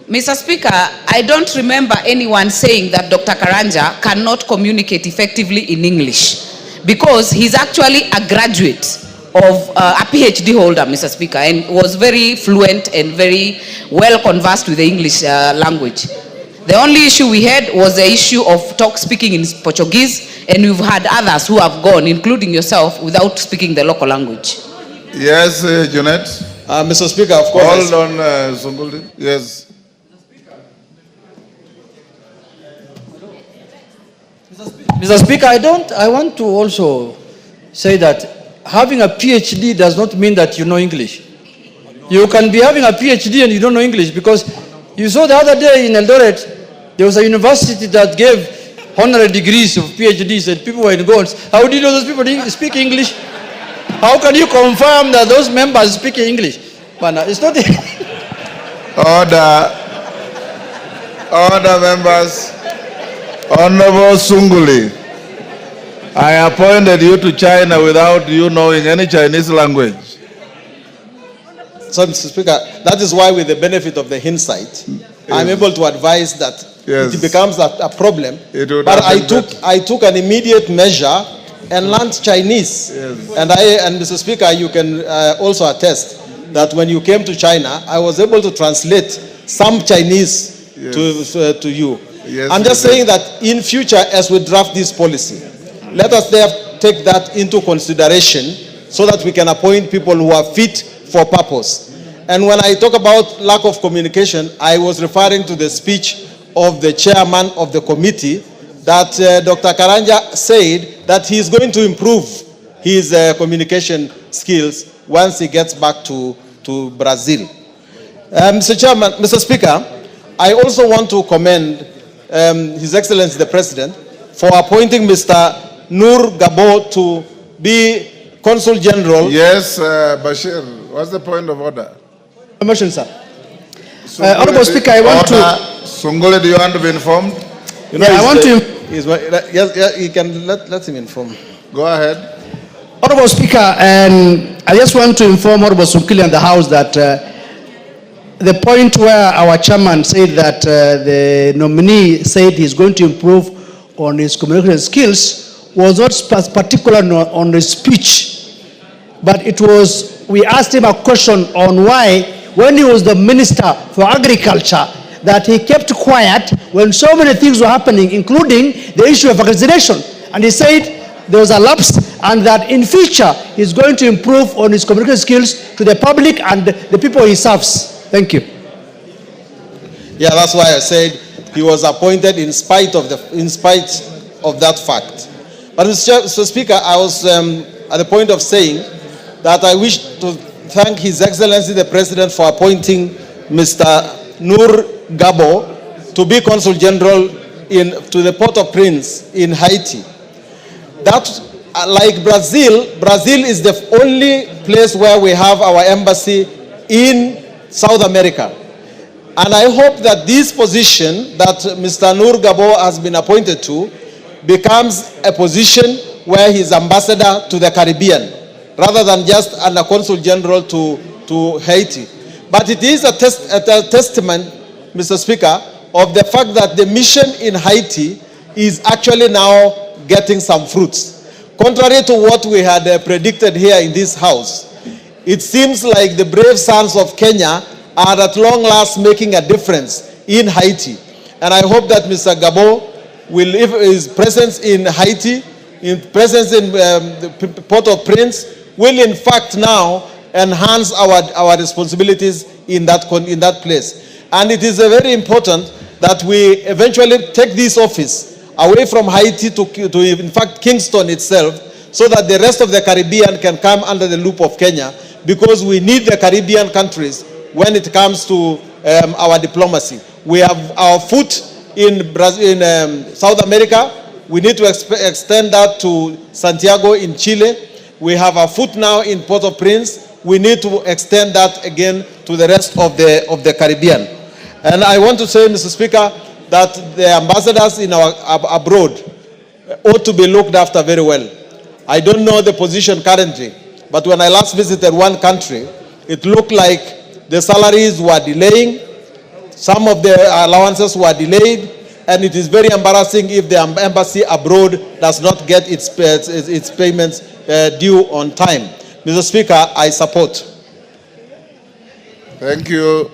Mr. Speaker, I don't remember anyone saying that Dr. Karanja cannot communicate effectively in English, because he's actually a graduate of a PhD holder, Mr. Speaker, and was very fluent and very well conversed with the English language. The only issue we had was the issue of speaking in Portuguese, and we've had others who have gone, including yourself, without speaking the local language. Yes, Junet. Mr. Speaker, of course. Hold on, Sunguldi. Yes. Mr. Speaker, I want to also say that having a PhD does not mean that you know English. You can be having a PhD and you don't know English, because you saw the other day in Eldoret, there was a university that gave honorary degrees of PhDs and people were in goals. How do you know those people speak English? How can you confirm that those members speak English? It's not. Order members. Honorable Sunguli, I appointed you to China without you knowing any Chinese language. So, Mr. Speaker, that is why, with the benefit of the hindsight, yes, I'm able to advise that yes, it becomes a problem. But I took an immediate measure and learned Chinese. Yes. And Mr. Speaker, you can also attest that when you came to China, I was able to translate some Chinese, yes, to you. Yes, I'm just saying that in future, as we draft this policy, let us take that into consideration so that we can appoint people who are fit for purpose. And when I talk about lack of communication, I was referring to the speech of the chairman of the committee that Dr. Karanja said that he is going to improve his communication skills once he gets back to Brazil. Mr. Speaker, I also want to commend His Excellency the President for appointing Mr. Nur Gabo to be Consul General. Yes, Bashir, what's the point of order? Motion, sir. Honorable Speaker, I want to... Sungule, do you want to be informed? You know, I want to... Yes, you can let him inform. Go ahead. Honorable Speaker, and I just want to inform Honorable Sungule and the House that the point where our chairman said that the nominee said he's going to improve on his communication skills was not particular on his speech, but it was, we asked him a question on why, when he was the Minister for Agriculture, that he kept quiet when so many things were happening, including the issue of vaccination. And he said there was a lapse, and that in future he's going to improve on his communication skills to the public and the people he serves. Thank you. Yeah, that's why I said he was appointed in spite of that fact. But Mr. Speaker, I was at the point of saying that I wish to thank His Excellency the President for appointing Mr. Nur Gabo to be Consul General to the Port-au-Prince in Haiti. That, like Brazil is the only place where we have our embassy in South America. And I hope that this position that Mr. Nur Gabo has been appointed to becomes a position where he's ambassador to the Caribbean, rather than just a Consul General to Haiti. But it is a testament, Mr. Speaker, of the fact that the mission in Haiti is actually now getting some fruits. Contrary to what we had predicted here in this House, it seems like the brave sons of Kenya are at long last making a difference in Haiti. And I hope that Mr. Gabo will, if his presence in Haiti, his presence in the Port-au-Prince, will in fact now enhance our responsibilities in that place. And it is very important that we eventually take this office away from Haiti to in fact Kingston itself, so that the rest of the Caribbean can come under the loop of Kenya, because we need the Caribbean countries when it comes to our diplomacy. We have our foot in South America. We need to extend that to Santiago in Chile. We have our foot now in Port-au-Prince. We need to extend that again to the rest of the Caribbean. And I want to say, Mr. Speaker, that the ambassadors in abroad ought to be looked after very well. I don't know the position currently, but when I last visited one country, it looked like the salaries were delaying, Some of the allowances were delayed, and it is very embarrassing if the embassy abroad does not get its payments due on time. Mr. Speaker, I support. Thank you.